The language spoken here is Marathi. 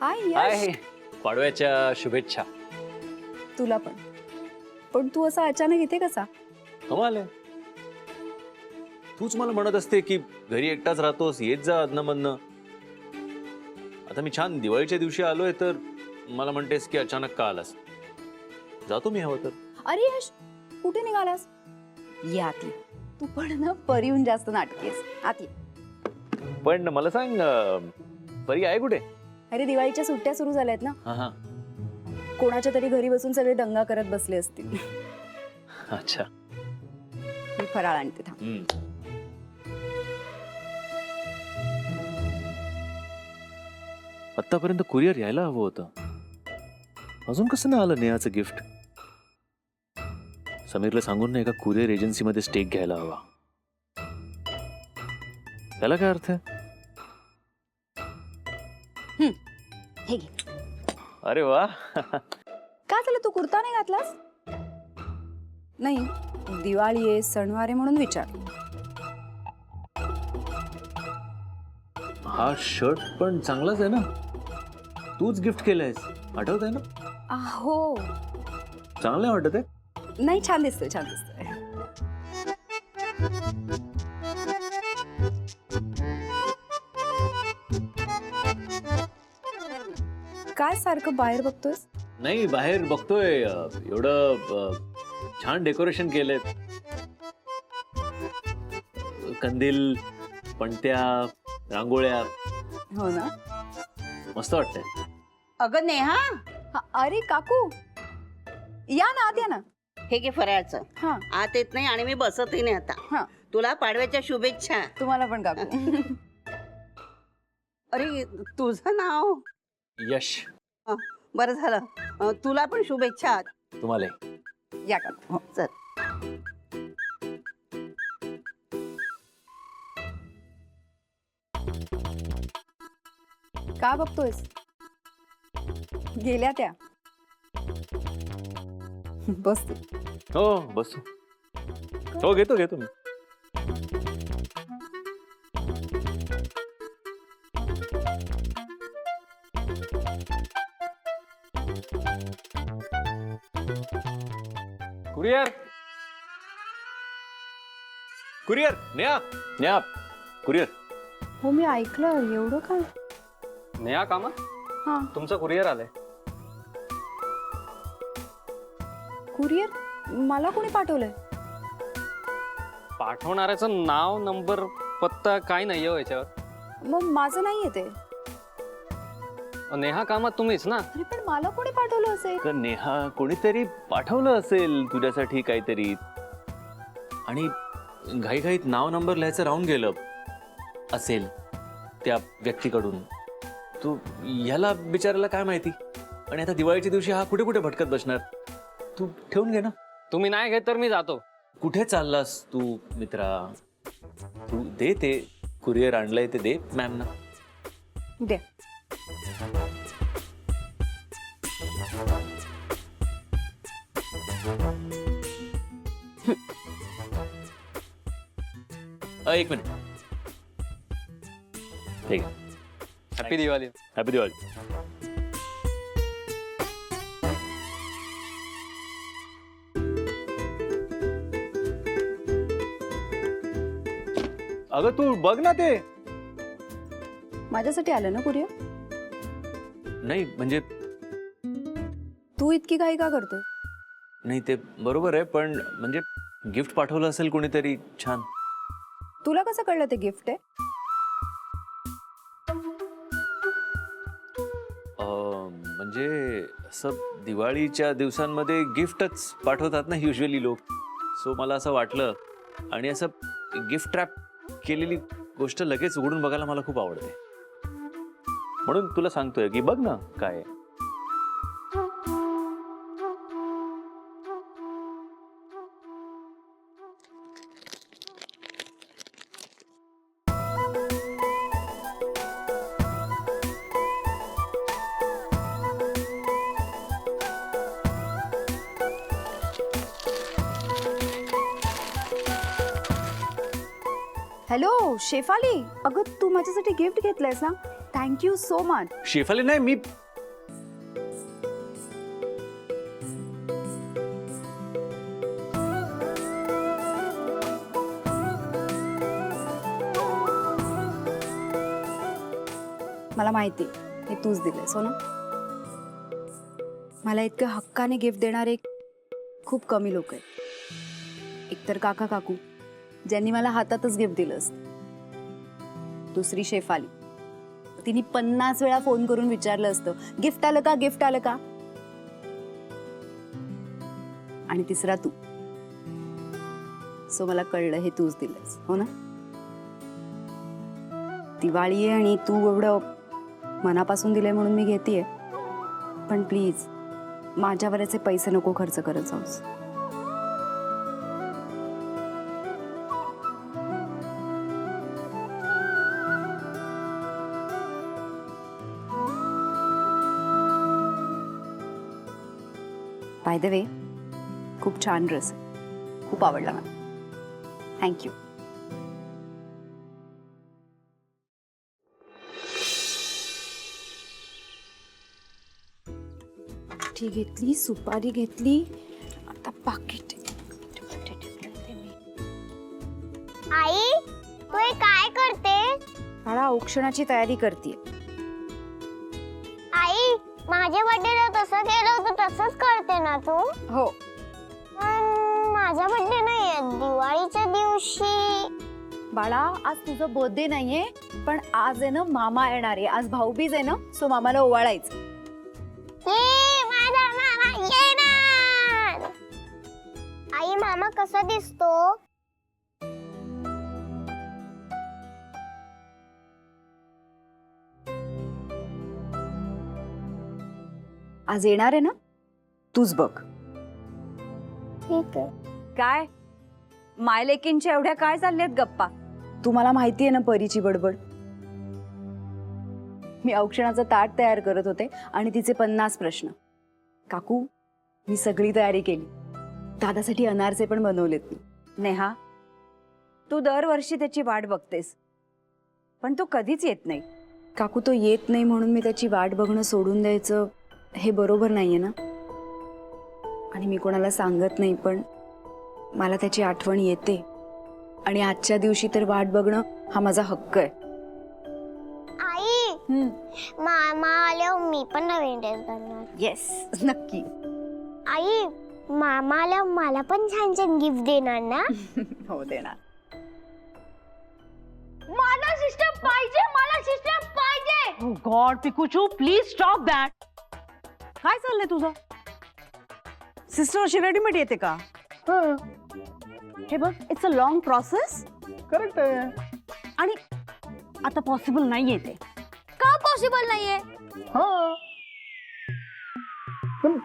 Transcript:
हाय यश. हाय, पाडव्याच्या शुभेच्छा. तुला पण तू असा अचानक इथे कसा? कमाल आहे. तूच मला म्हणत असते की घरी एकटाच राहतोस, येत जा अधनमधनं. आता मी छान दिवाळीच्या दिवशी आलोय तर मला म्हणतेस की अचानक का आलास? जातो मी हवं तर. अरे यश, कुठे निघालास? ये आत ये. तू पण ना परीहून जास्त नाटकी आहेस. आत ये. पण मला सांग, परी आहे कुठे? अरे दिवाळीच्या सुट्ट्या सुरू झाल्यात ना, हा हा. कोणाच्या तरी घरी बसून सगळे दंगा करत बसले असतील. अच्छा. मी फराळ आणते थांब. आतापर्यंत कुरिअर यायला हवं होतं. अजून कसं नाही आलं नेहाचं गिफ्ट? समीरला सांगून ना एका कुरिअर एजन्सीमध्ये स्टेक घ्यायला हवा. त्याला काय अर्थ आहे? हे घे. अरे वा. का झालं, तू कुर्ता नाही घातलास? नाही, दिवाळी आहे, सणवार आहे म्हणून विचार. हा शर्ट पण चांगलाच आहे ना. तूच गिफ्ट केलंयस, आठवत आहे ना? हो. चांगलं आहे वाटत आहे. नाही, छान दिसतोय, छान दिसतोय. काय सारखं बाहेर बघतोयस? नाही, बाहेर बघतोय. एवढं छान डेकोरेशन केलंय. कंदील, पणत्या, रांगोळ्या. हो ना. मस्त वाटतंय. अगं नेहा, अरे काकू, या ना आत, या ना. हे घे फराळचं. हा आत येत नाही आणि मी बसतही नाही आता. हा, तुला पाडव्याच्या शुभेच्छा. तुम्हाला पण काकू. अरे तुझं नाव? यश. बरं झालं. तुला पण शुभेच्छा. तुम्हाला या काकू. चल. का बघतोयस? गेल्या त्या. बस तू. हो बस. हो घेतो घेतो मी. Courier courier Neha Neha courier. हो, मी ऐकलं. एवढं काय? नेहा कामा, हा, तुमचं कुरिअर आलंय. कुरिअर? मला कोणी पाठवलंय? पाठवणाऱ्याचं नाव, नंबर, पत्ता काही नाहीये हो याच्यावर. मग माझं नाहीये ते. नेहा कामा तुम्हीच ना? अरे पण मला कोणी पाठवलं असेल? तर नेहा कोणीतरी पाठवलं असेल तुझ्यासाठी काहीतरी, आणि घाईघाईत नाव नंबर लिहायचं राहून गेलं असेल त्या व्यक्तीकडून. तू ह्याला बिचारायला काय माहिती. आणि आता दिवाळीच्या दिवशी हा कुठे कुठे भटकत बसणार. तू ठेवून घे ना. तुम्ही नाही घेत तर मी जातो. कुठे चाललास तू मित्रा? तू दे ते कुरिअर आणलंय ते दे मॅम ना. दे. एक मिनिट. ठीक आहे. हॅपी दिवाळी. हॅपी दिवाळी. अगं तू बघ ना ते. माझ्यासाठी आलं ना कुरिअर? नाही म्हणजे तू इतकी घाई का करतोय? नाही ते बरोबर आहे, पण म्हणजे गिफ्ट पाठवलं असेल कोणीतरी छान. तुला कसं कळलं ते गिफ्ट आहे? म्हणजे असं दिवाळीच्या दिवसांमध्ये गिफ्टच पाठवतात ना युजली लोक. सो मला असं वाटलं, आणि असं गिफ्ट रॅप केलेली गोष्ट लगेच उघडून बघायला मला खूप आवडते. म्हणून तुला सांगतोय की बघ ना काय आहे. हॅलो शेफाली, अगं तू माझ्यासाठी गिफ्ट घेतलंयस ना, थँक्यू सो मच. शेफाली नाही, मी मला माहिती हे तूच दिलंयस हो ना. मला इतकं हक्काने गिफ्ट देणारे खूप कमी लोक आहेत. एकतर काका काकू ज्यांनी मला हातातच गिफ्ट दिलं असतं, दुसरी शेफाली, तिने 50 वेळा फोन करून विचारलं असतं गिफ्ट आलं का, गिफ्ट आलं का, आणि तिसरा तू. सो मला कळलं हे तूच दिलंस हो ना. दिवाळी आहे आणि तू एवढं मनापासून दिले म्हणून मी घेतेय, पण प्लीज माझ्यावरचे पैसे नको खर्च करत जाऊस. बाय द वे, खूप छान ड्रेस आहे, खूप आवडला मला. थँक्यू. ती घेतली, सुपारी घेतली, आता पाकिट. आई तू हे काय करते? मला औक्षणाची तयारी करते. आई माझ्या बर्थडेला तसं केलं होतं तसंच करते ना तू? हो. पण माझा बर्थडे नाहीये, दिवाळीच्या दिवशी. बाळा आज तुझं बर्थडे नाहीये, पण आज आहे ना मामा येणार आहे. आज भाऊबीज आहे ना, सो मामाला ओवाळायचं. ये माझा मामा येणार. आई मामा कसा दिसतो? आज येणार आहे ना, तूच बघ. ठीक आहे. काय मायलेकींच्या एवढ्या काय चालल्यात गप्पा? तुम्हाला माहिती आहे ना परीची बडबड. मी औक्षणाचं ताट तयार करत होते आणि तिचे 50 प्रश्न. काकू मी सगळी तयारी केली, दादासाठी अनारसे पण बनवलेत मी. नेहा तू दरवर्षी त्याची वाट बघतेस, पण तो कधीच येत नाही. काकू तो येत नाही म्हणून मी त्याची वाट बघणं सोडून द्यायचं हे बरोबर नाहीये ना. आणि मी कोणाला सांगत नाही, पण मला त्याची आठवण येते आणि आजच्या दिवशी तर वाट बघणं हा माझा हक्क आहे. आई मामा आल्यावर मी पण नवीन ड्रेस घालणार. येस नक्की. आई मामा आल्यावर मला पण छान छान गिफ्ट देणार ना? हो देणार. मला सिस्टम पाहिजे, मला सिस्टम पाहिजे. Oh God, Pikuchu please stop that. काय चाललंय तुझं? सिस्टर अशी रेडीमेड येते का? हे बघ, it's a long process. Correct आहे. आणि आता पॉसिबल नाही येते. का पॉसिबल नाहीये? हा पण